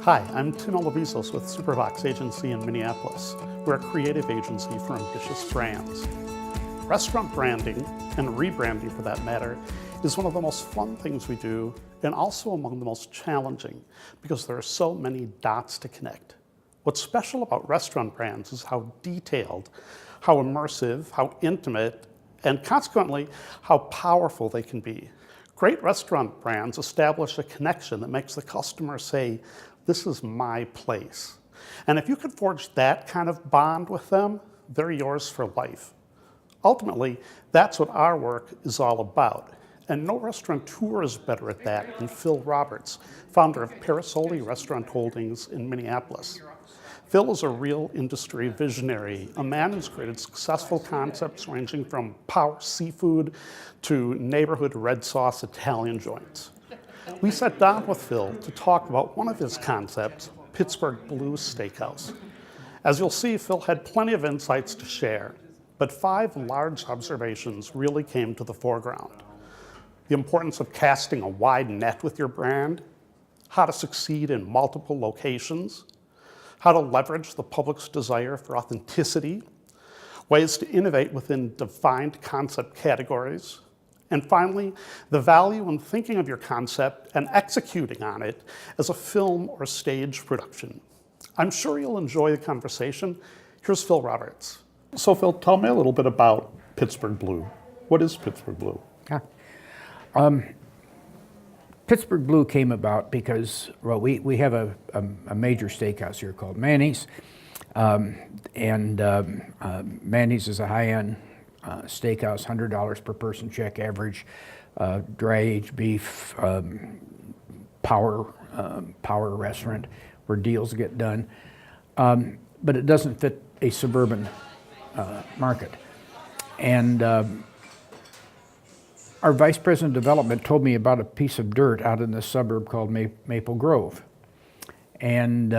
Hi, I'm Tim Alevizos with Supervox Agency in Minneapolis. We're a creative agency for ambitious brands. Restaurant branding, and rebranding for that matter, is one of the most fun things we do and also among the most challenging because there are so many dots to connect. What's special about restaurant brands is how detailed, how immersive, how intimate, and consequently, how powerful they can be. Great restaurant brands establish a connection that makes the customer say, "This is my place." And if you could forge that kind of bond with them, they're yours for life. Ultimately, that's what our work is all about. And no restaurateur is better at that than Phil Roberts, founder of Parasole Restaurant Holdings in Minneapolis. Phil is a real industry visionary, a man who's created successful concepts ranging from power seafood to neighborhood red sauce Italian joints. We sat down with Phil to talk about one of his concepts, Pittsburgh Blue Steakhouse. As you'll see, Phil had plenty of insights to share, but 5 large observations really came to the foreground. The importance of casting a wide net with your brand, how to succeed in multiple locations, how to leverage the public's desire for authenticity, ways to innovate within defined concept categories, and finally, the value in thinking of your concept and executing on it as a film or stage production. I'm sure you'll enjoy the conversation. Here's Phil Roberts. So Phil, tell me a little bit about Pittsburgh Blue. What is Pittsburgh Blue? Pittsburgh Blue came about because, well, we have a major steakhouse here called Manny's, Manny's is a high-end steakhouse, $100 per person check average, dry aged beef, power restaurant where deals get done, but it doesn't fit a suburban market. And our vice president of development told me about a piece of dirt out in the suburb called Maple Grove, and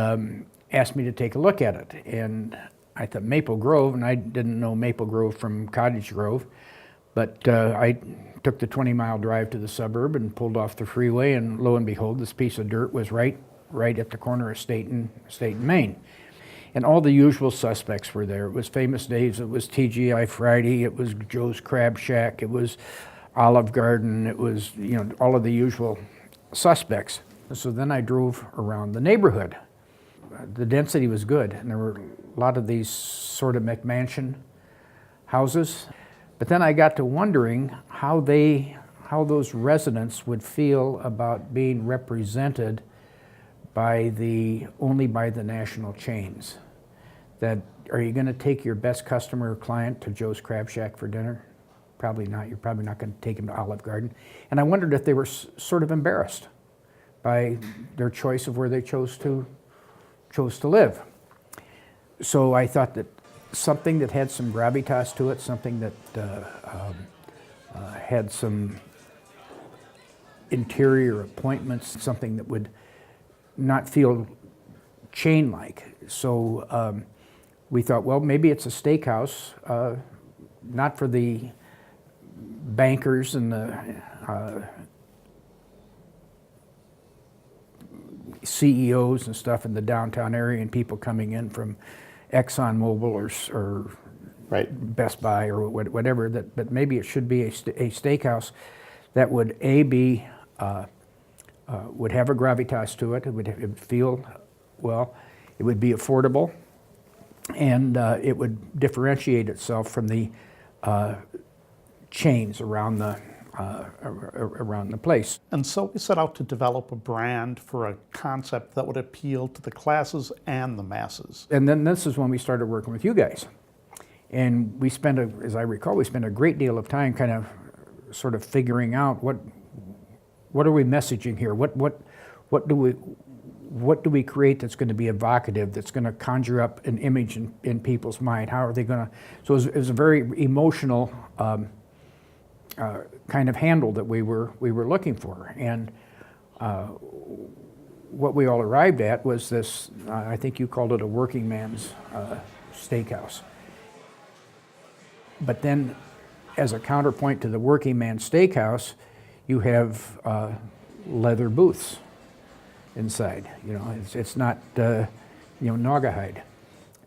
asked me to take a look at it. And I thought, Maple Grove, and I didn't know Maple Grove from Cottage Grove, but I took the 20-mile drive to the suburb and pulled off the freeway, and lo and behold, this piece of dirt was right at the corner of State and Main. And all the usual suspects were there. It was Famous Dave's, it was TGI Friday, it was Joe's Crab Shack, it was Olive Garden, it was, all of the usual suspects. So then I drove around the neighborhood. The density was good, and there were a lot of these sort of McMansion houses. But then I got to wondering how those residents would feel about being represented only by the national chains. That, are you going to take your best customer or client to Joe's Crab Shack for dinner? Probably not. You're probably not going to take them to Olive Garden. And I wondered if they were sort of embarrassed by their choice of where they chose to live. So I thought that something that had some gravitas to it, something that had some interior appointments, something that would not feel chain-like. So we thought, well, maybe it's a steakhouse, not for the bankers and the CEOs and stuff in the downtown area and people coming in from ExxonMobil or Right. Best Buy or whatever, but maybe it should be a steakhouse that would would have a gravitas to it. It would feel well. It would be affordable, and it would differentiate itself from the chains around the place. And so we set out to develop a brand for a concept that would appeal to the classes and the masses. And then this is when we started working with you guys. And we spent, as I recall, we spent a great deal of time kind of sort of figuring out what are we messaging here? What do we create that's going to be evocative, that's going to conjure up an image in people's mind? How are they going to? So it was a very emotional kind of handle that we were looking for, and what we all arrived at was this. I think you called it a working man's steakhouse. But then, as a counterpoint to the working man's steakhouse, you have leather booths. inside. You know, it's not naugahyde.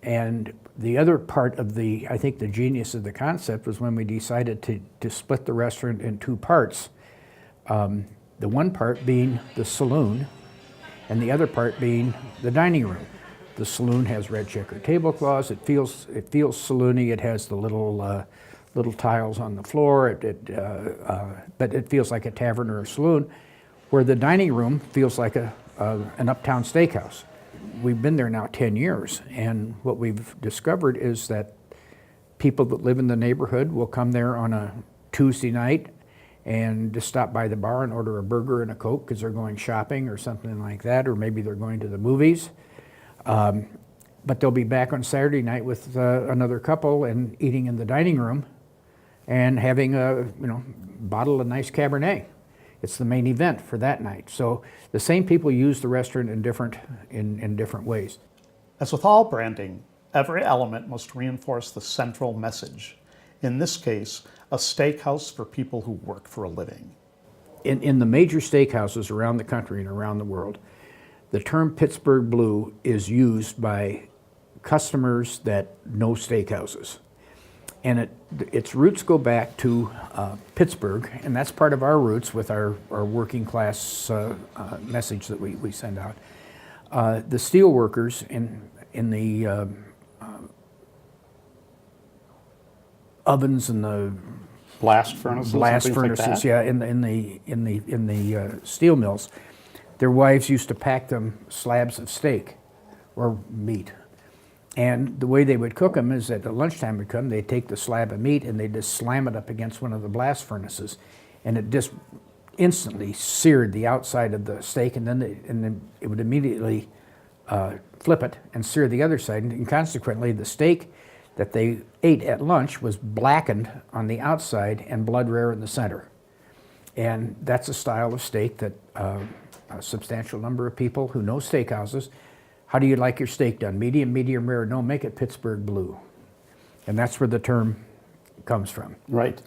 And the other part of I think the genius of the concept was when we decided to split the restaurant in two parts. The one part being the saloon, and the other part being the dining room. The saloon has red checkered tablecloths. It feels saloony. It has the little tiles on the floor. But it feels like a tavern or a saloon. Where the dining room feels like an uptown steakhouse. We've been there now 10 years, and what we've discovered is that people that live in the neighborhood will come there on a Tuesday night and just stop by the bar and order a burger and a Coke because they're going shopping or something like that, or maybe they're going to the movies. But they'll be back on Saturday night with another couple and eating in the dining room and having a bottle of nice Cabernet. It's the main event for that night. So the same people use the restaurant in different ways. As with all branding, every element must reinforce the central message. In this case, a steakhouse for people who work for a living. In the major steakhouses around the country and around the world, the term Pittsburgh Blue is used by customers that know steakhouses. And its roots go back to Pittsburgh, and that's part of our roots with our working class message that we send out. The steel workers in the ovens and the blast furnaces, like yeah, in the steel mills, their wives used to pack them slabs of steak or meat. And the way they would cook them is that at lunchtime would come, they'd take the slab of meat and they'd just slam it up against one of the blast furnaces, and it just instantly seared the outside of the steak, and then it would immediately flip it and sear the other side, and consequently the steak that they ate at lunch was blackened on the outside and blood rare in the center. And that's a style of steak that a substantial number of people who know steakhouses. How do you like your steak done? Medium, medium rare? No, make it Pittsburgh Blue. And that's where the term comes from. Right.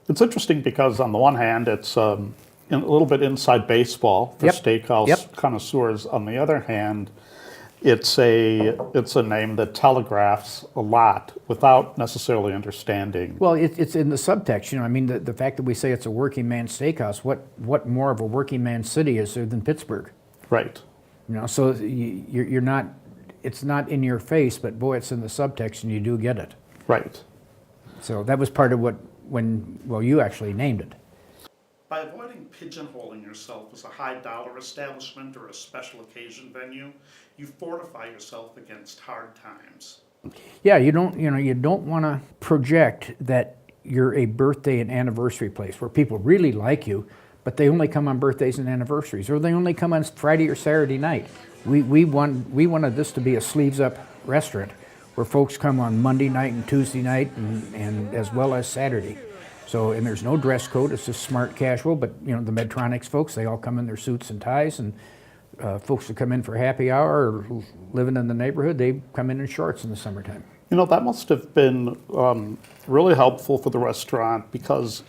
It's interesting because on the one hand, it's a little bit inside baseball for steakhouse connoisseurs. On the other hand, it's a name that telegraphs a lot without necessarily understanding. Well, it's in the subtext. I mean, the fact that we say it's a working man's steakhouse, what more of a working man's city is there than Pittsburgh? Right. So you're not, it's not in your face, but boy, it's in the subtext and you do get it. Right. So that was part of you actually named it. By avoiding pigeonholing yourself as a high-dollar establishment or a special occasion venue, you fortify yourself against hard times. Yeah, you don't want to project that you're a birthday and anniversary place where people really like you, but they only come on birthdays and anniversaries, or they only come on Friday or Saturday night. We wanted this to be a sleeves-up restaurant where folks come on Monday night and Tuesday night and as well as Saturday. So, and there's no dress code, it's just smart casual, but the Medtronics folks, they all come in their suits and ties, and folks that come in for happy hour or living in the neighborhood, they come in shorts in the summertime. That must have been really helpful for the restaurant because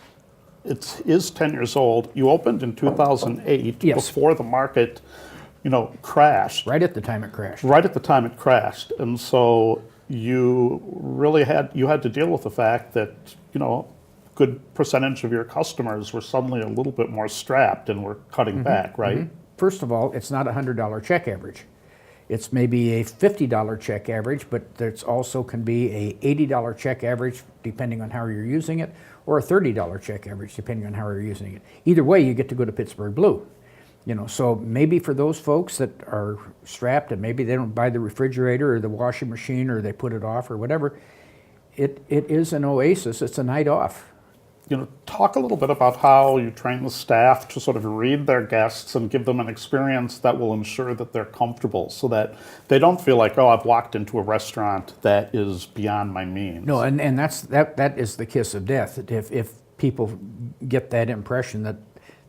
it is 10 years old. You opened in 2008 before the market, crashed. Right at the time it crashed. Right at the time it crashed. And so you really had to deal with the fact that, good percentage of your customers were suddenly a little bit more strapped and were cutting back, right? Mm-hmm. First of all, it's not a $100 check average. It's maybe a $50 check average, but it's also can be a $80 check average depending on how you're using it, or a $30 check average depending on how you're using it. Either way, you get to go to Pittsburgh Blue. So maybe for those folks that are strapped and maybe they don't buy the refrigerator or the washing machine or they put it off or whatever, it is an oasis. It's a night off. Talk a little bit about how you train the staff to sort of read their guests and give them an experience that will ensure that they're comfortable so that they don't feel like, oh, I've walked into a restaurant that is beyond my means. No, and that is the kiss of death. If people get that impression that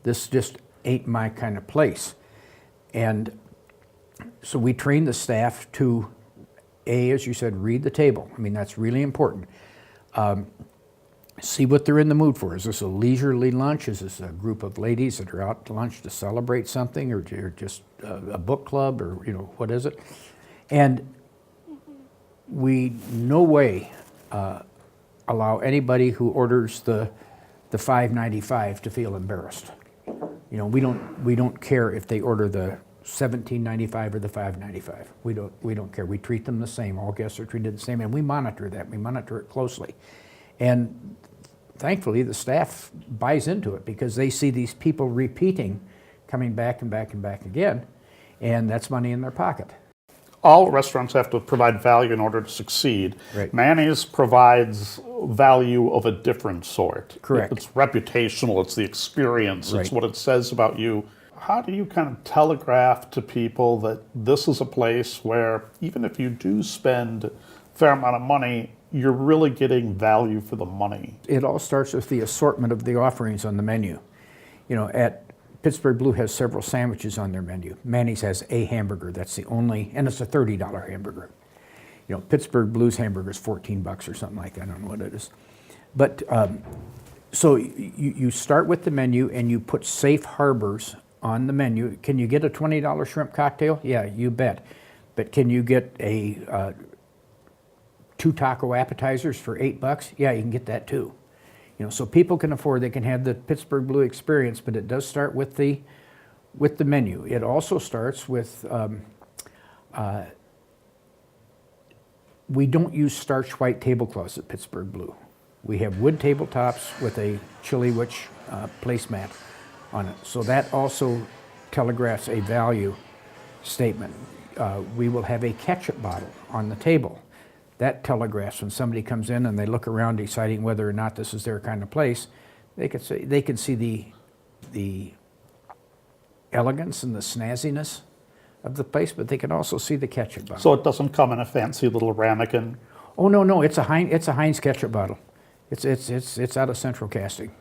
this just ain't my kind of place. And so we train the staff to, as you said, read the table. I mean, that's really important. see what they're in the mood for. Is this a leisurely lunch? Is this a group of ladies that are out to lunch to celebrate something, or just a book club, or what is it? And we no way allow anybody who orders the $5.95 to feel embarrassed. We don't care if they order the $17.95 or the $5.95. We don't care. We treat them the same. All guests are treated the same, and we monitor that. We monitor it closely, and thankfully the staff buys into it because they see these people repeating, coming back and back and back again, and that's money in their pocket. All restaurants have to provide value in order to succeed. Right. Manny's provides value of a different sort. Correct. It's reputational, it's the experience, Right. It's what it says about you. How do you kind of telegraph to people that this is a place where even if you do spend a fair amount of money, you're really getting value for the money? It all starts with the assortment of the offerings on the menu. At Pittsburgh Blue has several sandwiches on their menu. Manny's has a hamburger. That's the only, and it's a $30 hamburger. Pittsburgh Blue's hamburger is $14 or something like that. I don't know what it is. But so you start with the menu and you put safe harbors on the menu. Can you get a $20 shrimp cocktail? Yeah, you bet. But can you get a 2 taco appetizers for $8? Yeah, you can get that too. So people can afford, they can have the Pittsburgh Blue experience, but it does start with the menu. It also starts with, we don't use starch white tablecloths at Pittsburgh Blue. We have wood tabletops with a chili witch placemat on it. So that also telegraphs a value statement. We will have a ketchup bottle on the table. That telegraphs when somebody comes in and they look around deciding whether or not this is their kind of place. They can see the elegance and the snazziness of the place, but they can also see the ketchup bottle. So it doesn't come in a fancy little ramekin? Oh no, it's a Heinz ketchup bottle. It's out of Central Casting.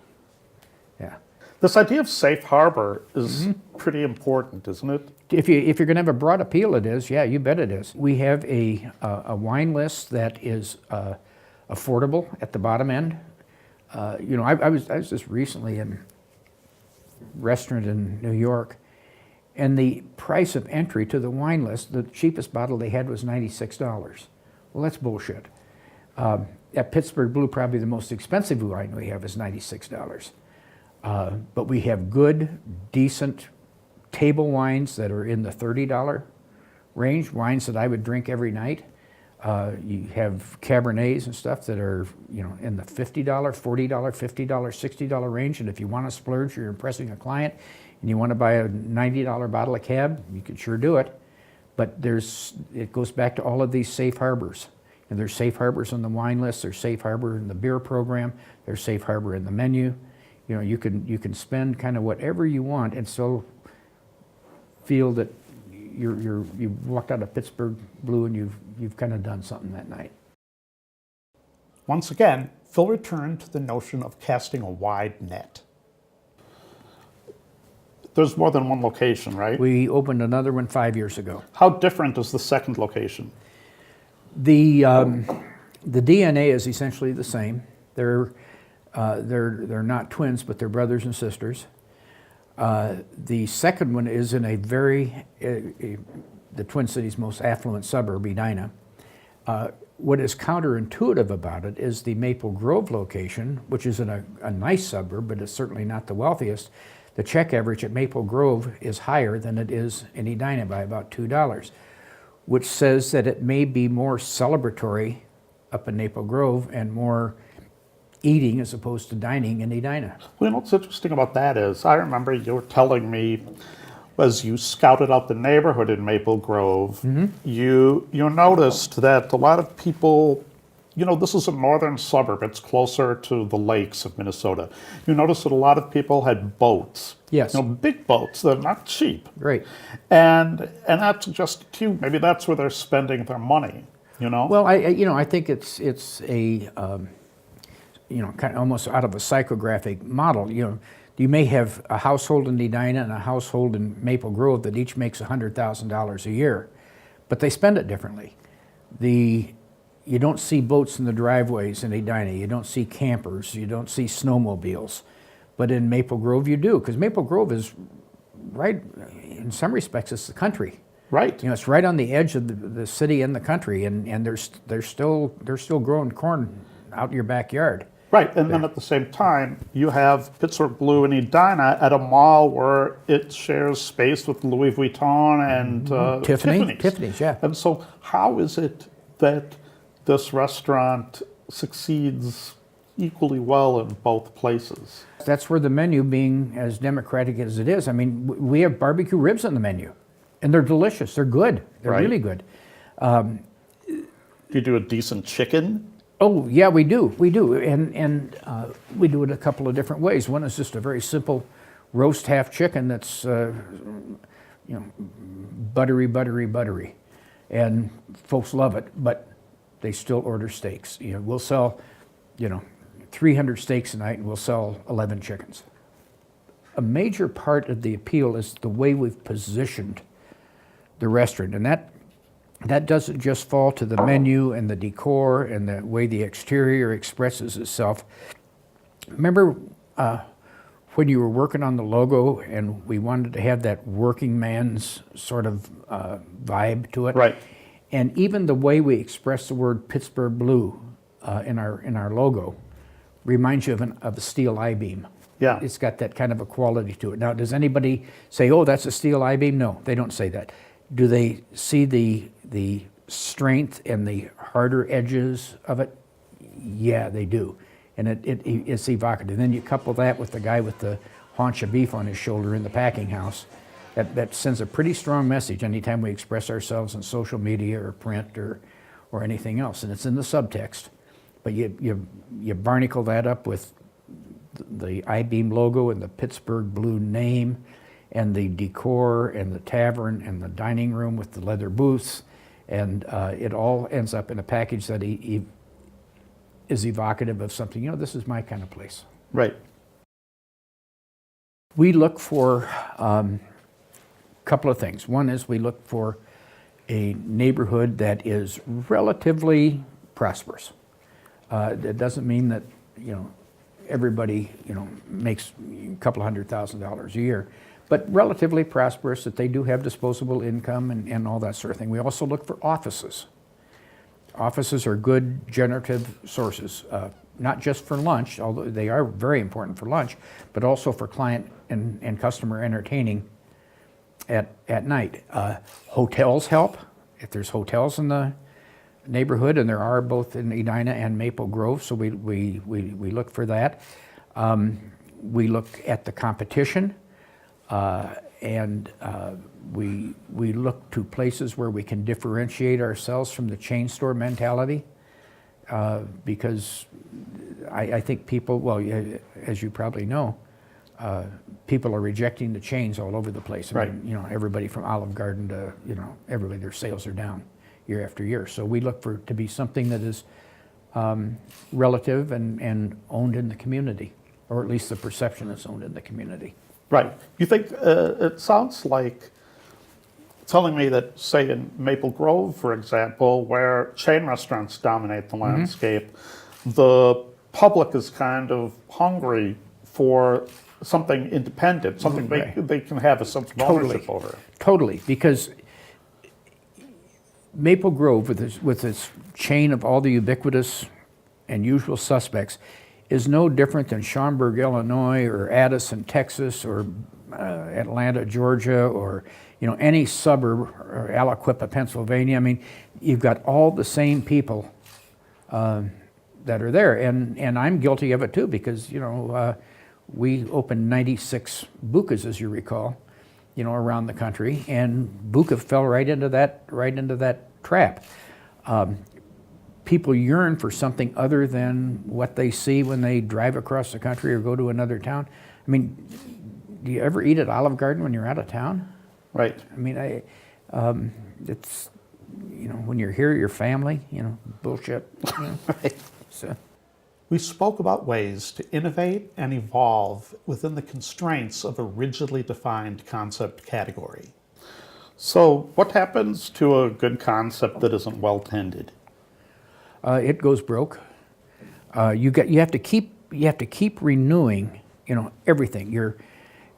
Yeah. This idea of safe harbor is pretty important, isn't it? If you're going to have a broad appeal, it is. Yeah, you bet it is. We have a wine list that is affordable at the bottom end. I was just recently in a restaurant in New York, and the price of entry to the wine list, the cheapest bottle they had was $96. Well, that's bullshit. At Pittsburgh Blue, probably the most expensive wine we have is $96. But we have good, decent table wines that are in the $30 range, wines that I would drink every night. You have Cabernets and stuff that are, in the $50, $40, $50, $60 range. And if you want to splurge, you're impressing a client, and you want to buy a $90 bottle of Cab, you could sure do it. But it goes back to all of these safe harbors. And there's safe harbors on the wine list, there's safe harbor in the beer program, there's safe harbor in the menu. You can spend kind of whatever you want and still feel that you've walked out of Pittsburgh Blue and you've kind of done something that night. Once again, Phil returned to the notion of casting a wide net. There's more than one location, right? We opened another one 5 years ago. How different is the second location? The DNA is essentially the same. They're not twins, but they're brothers and sisters. The second one is in the Twin Cities' most affluent suburb, Edina. What is counterintuitive about it is the Maple Grove location, which is in a nice suburb, but it's certainly not the wealthiest. The check average at Maple Grove is higher than it is in Edina by about $2, which says that it may be more celebratory up in Maple Grove and more eating as opposed to dining in Edina. Well, what's interesting about that is, I remember you were telling me, as you scouted out the neighborhood in Maple Grove, you noticed that a lot of people, this is a northern suburb, it's closer to the lakes of Minnesota. You noticed that a lot of people had boats. Yes. Big boats, they're not cheap. Right. And that's just cute. Maybe that's where they're spending their money, Well, I think it's a kind of almost out of a psychographic model. You may have a household in Edina and a household in Maple Grove that each makes $100,000 a year, but they spend it differently. you don't see boats in the driveways in Edina. You don't see campers. You don't see snowmobiles. But in Maple Grove, you do, because Maple Grove is right, in some respects, it's the country. Right. You know, it's right on the edge of the city and the country, and they're still growing corn out in your backyard. Right, and then at the same time, you have Pittsburgh Blue and Edina at a mall where it shares space with Louis Vuitton and Tiffany's, yeah. And so how is it that this restaurant succeeds equally well in both places? That's where the menu, being as democratic as it is, I mean, we have barbecue ribs on the menu, and they're delicious, they're good, they're really good. Do you do a decent chicken? Oh, yeah, we do, and we do it a couple of different ways. One is just a very simple roast half chicken that's, buttery, and folks love it, but they still order steaks. You know, we'll sell, 300 steaks a night, and we'll sell 11 chickens. A major part of the appeal is the way we've positioned the restaurant, and that doesn't just fall to the menu and the decor and the way the exterior expresses itself. Remember when you were working on the logo and we wanted to have that working man's sort of vibe to it? Right. And even the way we express the word Pittsburgh Blue in our logo reminds you of a steel I-beam. Yeah. It's got that kind of a quality to it. Now, does anybody say, oh, that's a steel I-beam? No, they don't say that. Do they see the strength and the harder edges of it? Yeah, they do. And it's evocative. Then you couple that with the guy with the haunch of beef on his shoulder in the packing house. That sends a pretty strong message anytime we express ourselves in social media or print or anything else. And it's in the subtext. But you barnacle that up with the I-beam logo and the Pittsburgh Blue name and the decor and the tavern and the dining room with the leather booths, and it all ends up in a package that is evocative of something. This is my kind of place. Right. We look for a couple of things. One is we look for a neighborhood that is relatively prosperous. It doesn't mean that everybody makes a couple $100,000 a year, but relatively prosperous, that they do have disposable income and all that sort of thing. We also look for offices. Offices are good generative sources, not just for lunch, although they are very important for lunch, but also for client and customer entertaining at night. Hotels help. If there's hotels in the neighborhood, and there are both in Edina and Maple Grove, so we look for that. We look at the competition. And we look to places where we can differentiate ourselves from the chain store mentality, because I think people, well, as you probably know, people are rejecting the chains all over the place. I mean, everybody from Olive Garden to, everybody, their sales are down year after year. So we look for to be something that is relative and owned in the community, or at least the perception is owned in the community. Right. You think, it sounds like telling me that, say, in Maple Grove, for example, where chain restaurants dominate the landscape, the public is kind of hungry for something independent, something they can have a sense of ownership over. Totally, because Maple Grove, with its chain of all the ubiquitous and usual suspects, is no different than Schaumburg, Illinois, or Addison, Texas, or Atlanta, Georgia, or any suburb, or Aliquippa, Pennsylvania. I mean, you've got all the same people that are there, and I'm guilty of it too, because we opened 96 bukas, as you recall, around the country, and buka fell right into that trap. People yearn for something other than what they see when they drive across the country or go to another town. I mean, do you ever eat at Olive Garden when you're out of town? Right. I mean, it's, when you're here, your family, bullshit. Right. So. We spoke about ways to innovate and evolve within the constraints of a rigidly defined concept category. So what happens to a good concept that isn't well tended? It goes broke. You have to keep renewing, everything.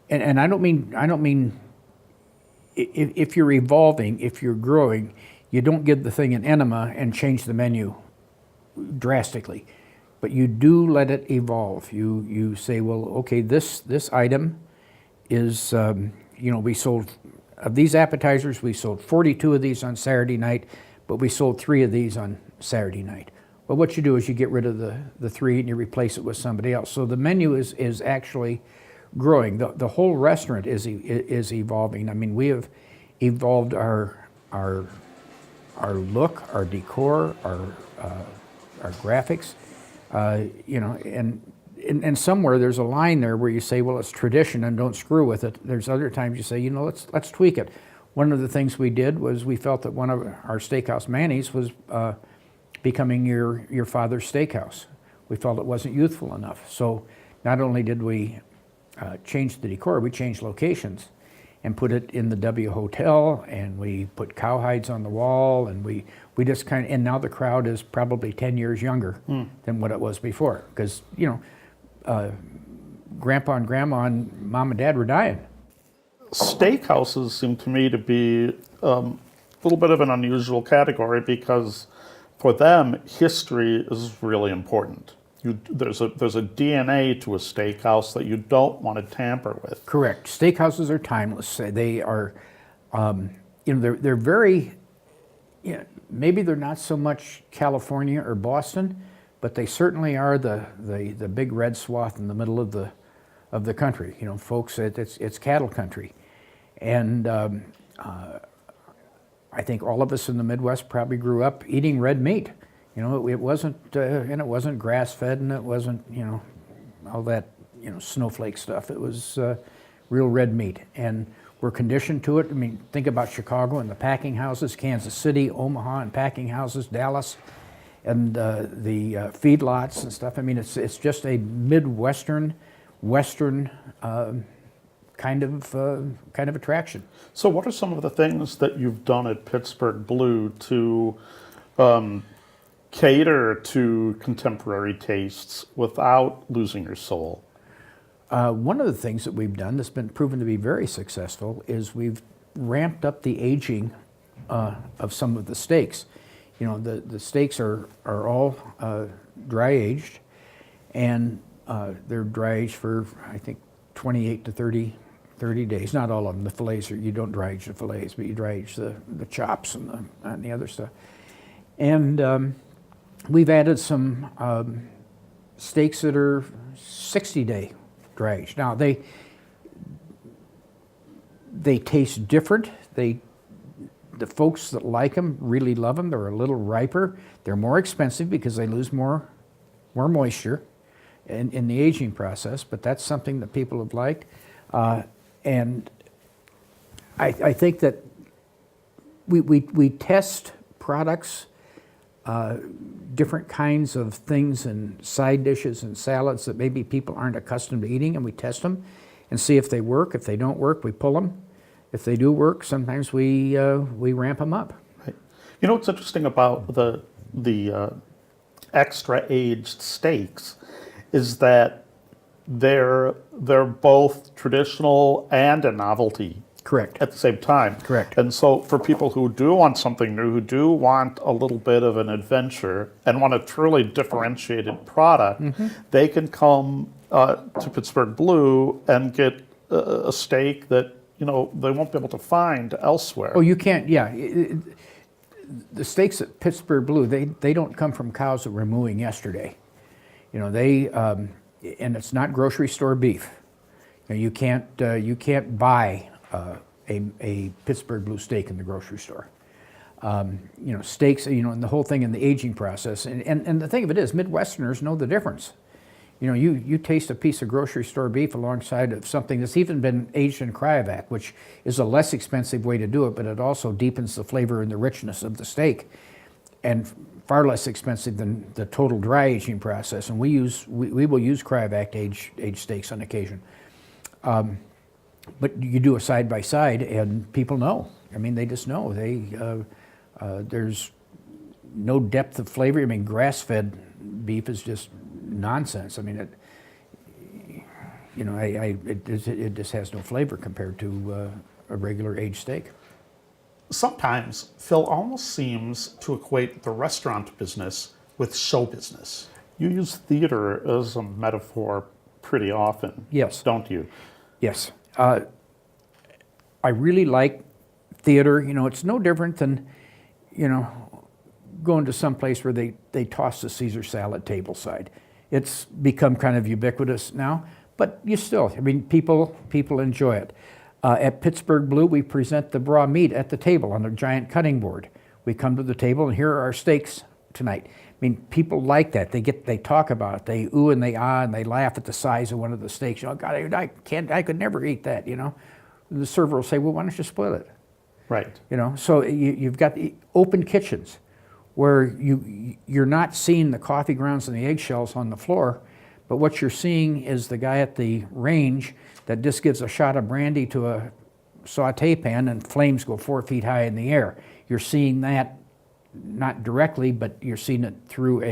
And I don't mean if you're evolving, if you're growing, you don't give the thing an enema and change the menu drastically, but you do let it evolve. You say, well, okay, this item is, we sold, of these appetizers, we sold 42 of these on Saturday night, but we sold 3 of these on Saturday night. Well, what you do is you get rid of the 3 and you replace it with somebody else. So the menu is actually growing. The whole restaurant is evolving. I mean, we have evolved our look, our decor, our graphics, and somewhere there's a line there where you say, well, it's tradition and don't screw with it. There's other times you say, let's tweak it. One of the things we did was we felt that one of our steakhouse Manny's was becoming your father's steakhouse. We felt it wasn't youthful enough. So not only did we change the decor, we changed locations and put it in the W Hotel, and we put cowhides on the wall, and we just and now the crowd is probably 10 years younger than what it was before, because grandpa and grandma and mom and dad were dying. Steakhouses seem to me to be a little bit of an unusual category, because for them, history is really important. There's a DNA to a steakhouse that you don't want to tamper with. Correct. Steakhouses are timeless. They are, they're very, maybe they're not so much California or Boston, but they certainly are the big red swath in the middle of the country. Folks, it's cattle country, and I think all of us in the Midwest probably grew up eating red meat. It wasn't, and it wasn't grass-fed, and it wasn't, all that, snowflake stuff. It was real red meat, and we're conditioned to it. I mean, think about Chicago and the packing houses, Kansas City, Omaha and packing houses, Dallas, and the feedlots and stuff. I mean, it's just a Midwestern, Western kind of attraction. So, what are some of the things that you've done at Pittsburgh Blue to cater to contemporary tastes without losing your soul? One of the things that we've done that's been proven to be very successful is we've ramped up the aging of some of the steaks. The steaks are all dry aged, and they're dry aged for, I think, 28 to 30 days. Not all of them. The fillets you don't dry age the fillets, but you dry age the chops and the other stuff. And we've added some steaks that are 60-day dry aged. Now they taste different. The folks that like them really love them. They're a little riper. They're more expensive because they lose more moisture in the aging process. But that's something that people have liked, and I think that we test products. Different kinds of things and side dishes and salads that maybe people aren't accustomed to eating, and we test them and see if they work. If they don't work, we pull them. If they do work, sometimes we ramp them up. Right. What's interesting about the extra aged steaks is that they're both traditional and a novelty. Correct. At the same time. Correct. And so for people who do want something new, who do want a little bit of an adventure and want a truly differentiated product, they can come to Pittsburgh Blue and get a steak that they won't be able to find elsewhere. Oh, you can't. Yeah, the steaks at Pittsburgh Blue, they don't come from cows that were mooing yesterday. And it's not grocery store beef. You can't buy a Pittsburgh Blue steak in the grocery store. Steaks, and the whole thing in the aging process. And the thing of it is, Midwesterners know the difference. You taste a piece of grocery store beef alongside of something that's even been aged in cryovac, which is a less expensive way to do it, but it also deepens the flavor and the richness of the steak, and far less expensive than the total dry aging process. And we will use cryovac aged steaks on occasion. But you do a side by side, and people know. I mean, they just know. no depth of flavor. I mean, grass-fed beef is just nonsense. I mean, it just has no flavor compared to a regular aged steak. Sometimes Phil almost seems to equate the restaurant business with show business. You use theater as a metaphor pretty often, yes, don't you? Yes. I really like theater. You know, it's no different than, you know, going to some place where they toss the Caesar salad tableside. It's become kind of ubiquitous now, but you still, I mean, people enjoy it. At Pittsburgh Blue, we present the raw meat at the table on a giant cutting board. We come to the table and here are our steaks tonight. I mean, people like that. They talk about it. They ooh and they ah and they laugh at the size of one of the steaks. You know, God, I could never eat that. You know, the server will say, well, why don't you split it? Right. You know, so you've got the open kitchens where you're not seeing the coffee grounds and the eggshells on the floor, but what you're seeing is the guy at the range that just gives a shot of brandy to a saute pan and flames go 4 feet high in the air. You're seeing that not directly, but you're seeing it through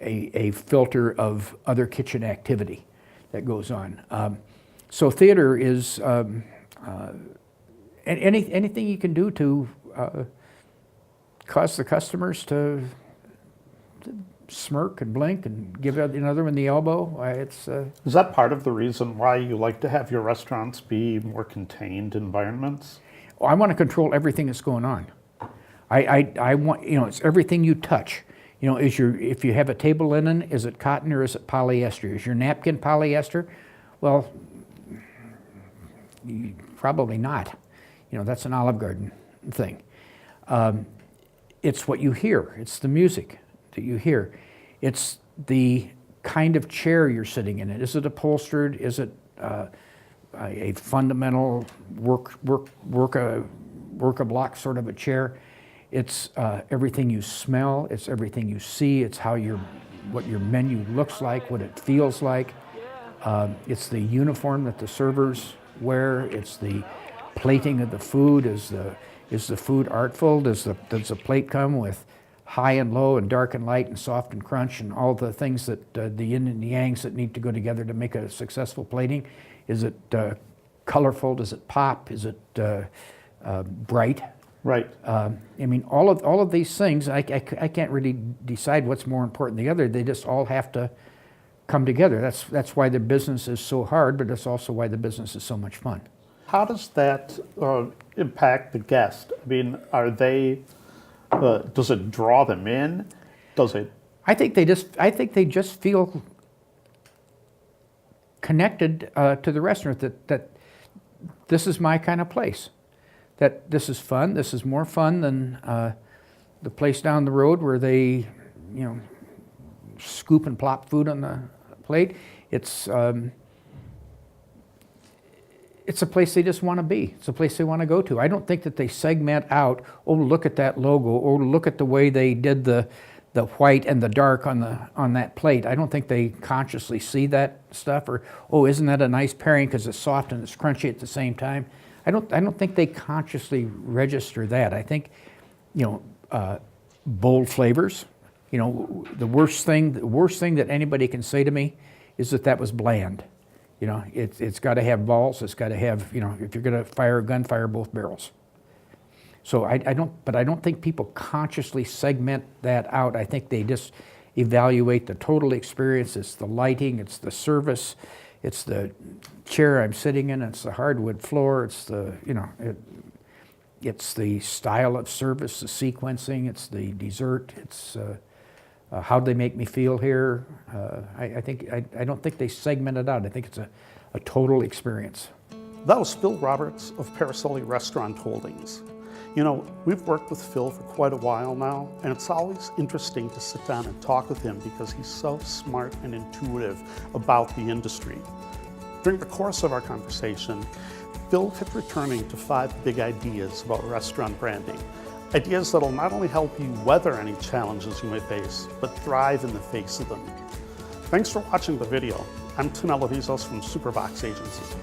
a filter of other kitchen activity that goes on. So theater is anything you can do to cause the customers to smirk and blink and give another one the elbow. Is that part of the reason why you like to have your restaurants be more contained environments? Oh, I want to control everything that's going on. I want, you know, it's everything you touch. You know, if you have a table linen, is it cotton or is it polyester? Is your napkin polyester? Well, probably not. You know, that's an Olive Garden thing. It's what you hear. It's the music that you hear. It's the kind of chair you're sitting in. Is it upholstered? Is it a fundamental work a block sort of a chair? It's everything you smell. It's everything you see. It's what your menu looks like, what it feels like. It's the uniform that the servers wear. It's the plating of the food. Is the food artful? Does the plate come with high and low and dark and light and soft and crunch and all the things that the yin and the yangs that need to go together to make a successful plating? Is it colorful? Does it pop? Is it bright? Right. I mean, all of these things, I can't really decide what's more important than the other. They just all have to come together. That's why the business is so hard, but that's also why the business is so much fun. How does that impact the guest? I mean, are they? Does it draw them in? Does it? I think they just feel connected to the restaurant. That this is my kind of place. That this is fun. This is more fun than the place down the road where they, you know, scoop and plop food on the plate. It's a place they just want to be. It's a place they want to go to. I don't think that they segment out, oh, look at that logo, or look at the way they did the white and the dark on that plate. I don't think they consciously see that stuff, or, oh, isn't that a nice pairing because it's soft and it's crunchy at the same time. I don't think they consciously register that. I think, you know, bold flavors. You know, the worst thing that anybody can say to me is that was bland. You know, it's got to have balls. It's got to have, you know, if you're going to fire a gun, fire both barrels. So I don't think people consciously segment that out. I think they just evaluate the total experience. It's the lighting, it's the service, it's the chair I'm sitting in, it's the hardwood floor, it's the, you know, it's the style of service, the sequencing, it's the dessert, it's how they make me feel here. I don't think they segment it out. I think it's a total experience. That was Phil Roberts of Parasole Restaurant Holdings. You know, we've worked with Phil for quite a while now, and it's always interesting to sit down and talk with him because he's so smart and intuitive about the industry. During the course of our conversation, Phil kept returning to 5 big ideas about restaurant branding. Ideas that'll not only help you weather any challenges you may face, but thrive in the face of them. Thanks for watching the video. I'm Tim Alevizos from Supervox Agency.